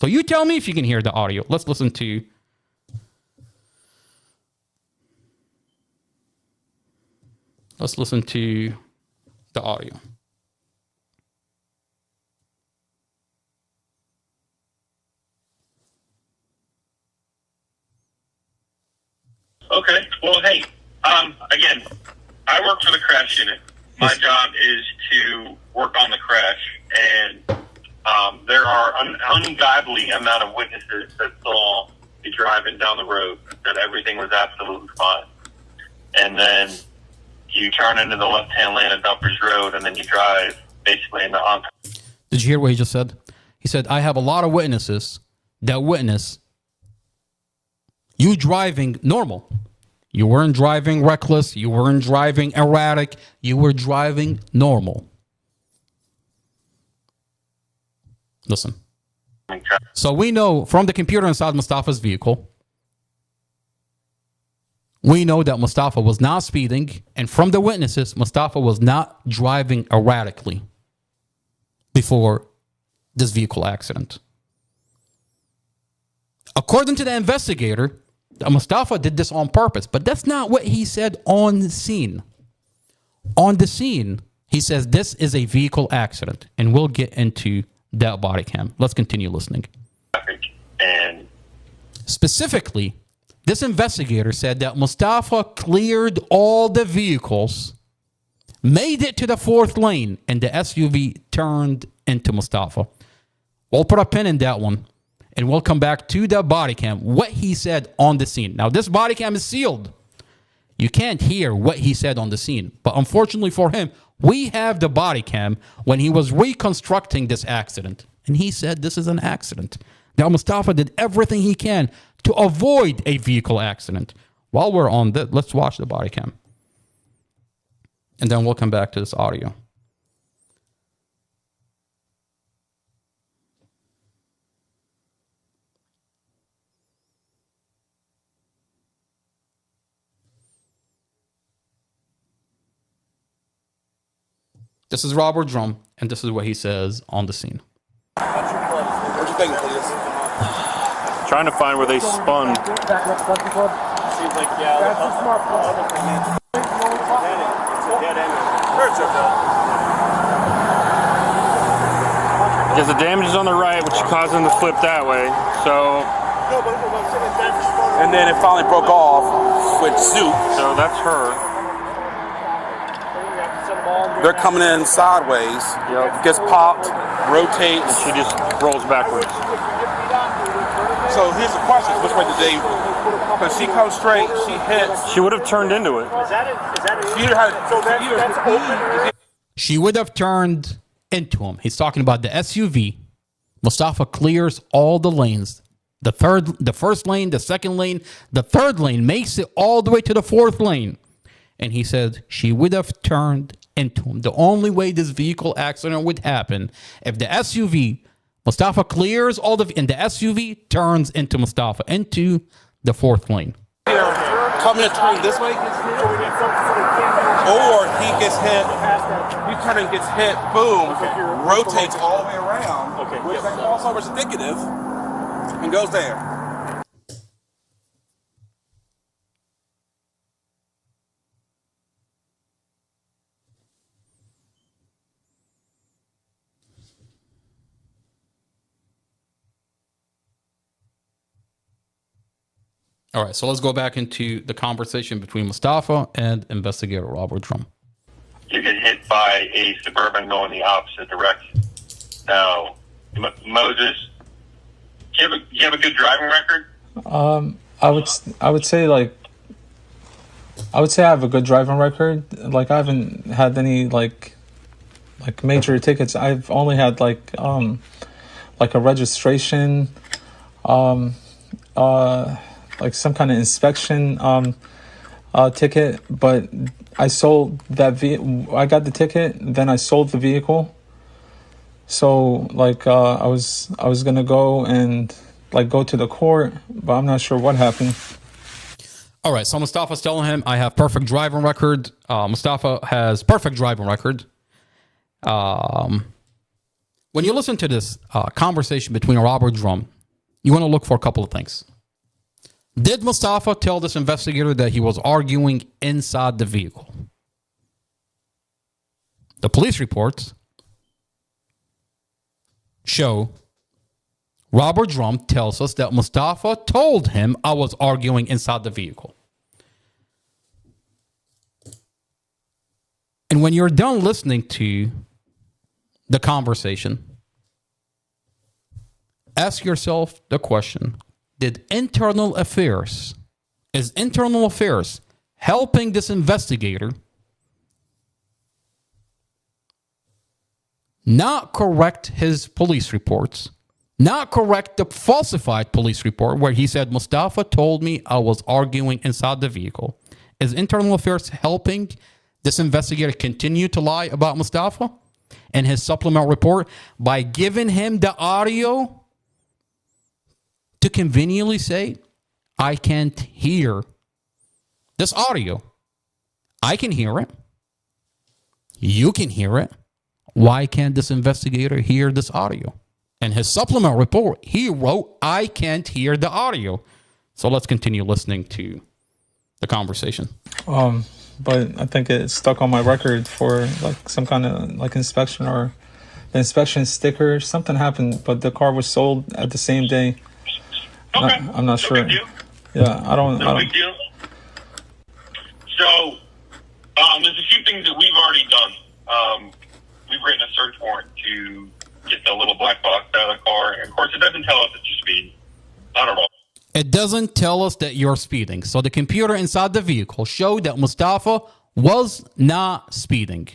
So you tell me if you can hear the audio. Let's listen to the audio. Okay. Well, hey, again, I work for the crash unit. My job is to work on the crash, and there are an ungodly amount of witnesses that saw you driving down the road, that everything was absolutely fine. And then you turn into the left-hand lane of Dumpers Road, and then you drive basically in the on. Did you hear what he just said? He said, I have a lot of witnesses that witness you driving normal. You weren't driving reckless. You weren't driving erratic. You were driving normal. Listen. So we know from the computer inside Mostafa's vehicle, we know that Mostafa was not speeding. And from the witnesses, Mostafa was not driving erratically before this vehicle accident. According to the investigator, Mostafa did this on purpose, but that's not what he said on the scene. On the scene, he says this is a vehicle accident, and we'll get into that body cam. Let's continue listening. And specifically, this investigator said that Mostafa cleared all the vehicles, made it to the fourth lane, and the SUV turned into Mostafa. We'll put a pin in that one, and we'll come back to the body cam, what he said on the scene. Now, this body cam is sealed. You can't hear what he said on the scene. But unfortunately for him, we have the body cam when he was reconstructing this accident. And he said this is an accident. Now, Mostafa did everything he can to avoid a vehicle accident. While we're on that, let's watch the body cam. And then we'll come back to this audio. This is Robert Drum, and this is what he says on the scene. What you think, please? Trying to find where they spun. Seems like, yeah. That's a smart plan. It's a dead end. Because the damage is on the right, which caused them to flip that way. So. And then it finally broke off with soup. So that's her. They're coming in sideways. Yep. Gets popped, rotates. And she just rolls backwards. So here's the question: which way did they? Because she comes straight, she hits. She would have turned into it. She would have turned into him. He's talking about the SUV. Mostafa clears all the lanes. The first lane, the second lane, the third lane, makes it all the way to the fourth lane. And he said she would have turned into him. The only way this vehicle accident would happen if the SUV, Mostafa clears all the, and the SUV turns into Mostafa, into the fourth lane. Coming and turning this way, or he gets hit, he turns and gets hit, boom, rotates all the way around, which that crossover is indicative, and goes there. All right, so let's go back into the conversation between Mostafa and Investigator Robert Drum. You get hit by a Suburban going the opposite direction. Now, Moses, do you have a good driving record? I would say I have a good driving record. Like I haven't had any like major tickets. I've only had like a registration, like some kind of inspection ticket, but I sold that I got the ticket, then I sold the vehicle. So like I was gonna go and like go to the court, but I'm not sure what happened. All right, so Mostafa's telling him, I have perfect driving record. Mostafa has perfect driving record. When you listen to this conversation between Robert Drum, you want to look for a couple of things. Did Mostafa tell this investigator that he was arguing inside the vehicle? The police reports show Robert Drum tells us that Mostafa told him I was arguing inside the vehicle. And when you're done listening to the conversation, ask yourself the question, is internal affairs helping this investigator not correct his police reports, not correct the falsified police report where he said Mostafa told me I was arguing inside the vehicle? Is internal affairs helping this investigator continue to lie about Mostafa and his supplemental report by giving him the audio to conveniently say, I can't hear this audio? I can hear it. You can hear it. Why can't this investigator hear this audio? In his supplemental report, he wrote, I can't hear the audio. So let's continue listening to the conversation. But I think it stuck on my record for like some kind of like inspection or the inspection sticker. Something happened, but the car was sold at the same day. Okay. I'm not sure. Big deal. Yeah, I don't. Big deal. So, there's a few things that we've already done. We've written a search warrant to get the little black box out of the car. And of course, it doesn't tell us that you're speeding. Not at all. It doesn't tell us that you're speeding. So the computer inside the vehicle showed that Mostafa was not speeding.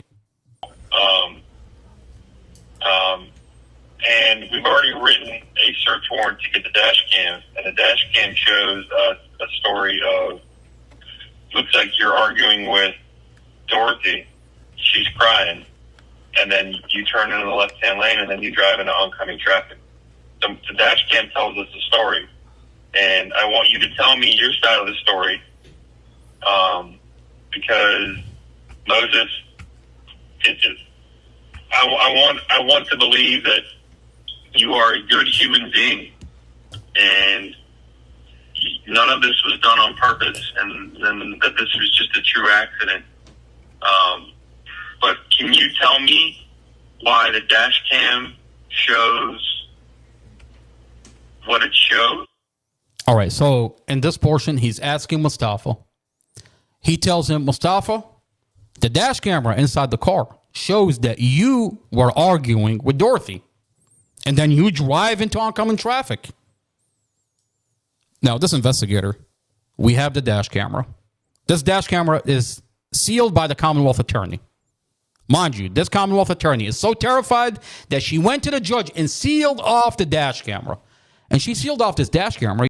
And we've already written a search warrant to get the dash cam. And the dash cam shows a story of, looks like you're arguing with Dorothy. She's crying. And then you turn into the left-hand lane, and then you drive into oncoming traffic. The dash cam tells us the story. And I want you to tell me your side of the story, because Moses, I want to believe that you are a good human being, and none of this was done on purpose, and that this was just a true accident. But can you tell me why the dash cam shows what it shows? All right, so in this portion, he's asking Mostafa. He tells him, Mostafa, the dash camera inside the car shows that you were arguing with Dorothy, and then you drive into oncoming traffic. Now, this investigator, we have the dash camera. This dash camera is sealed by the Commonwealth Attorney. Mind you, this Commonwealth Attorney is so terrified that she went to the judge and sealed off the dash camera. And she sealed off this dash camera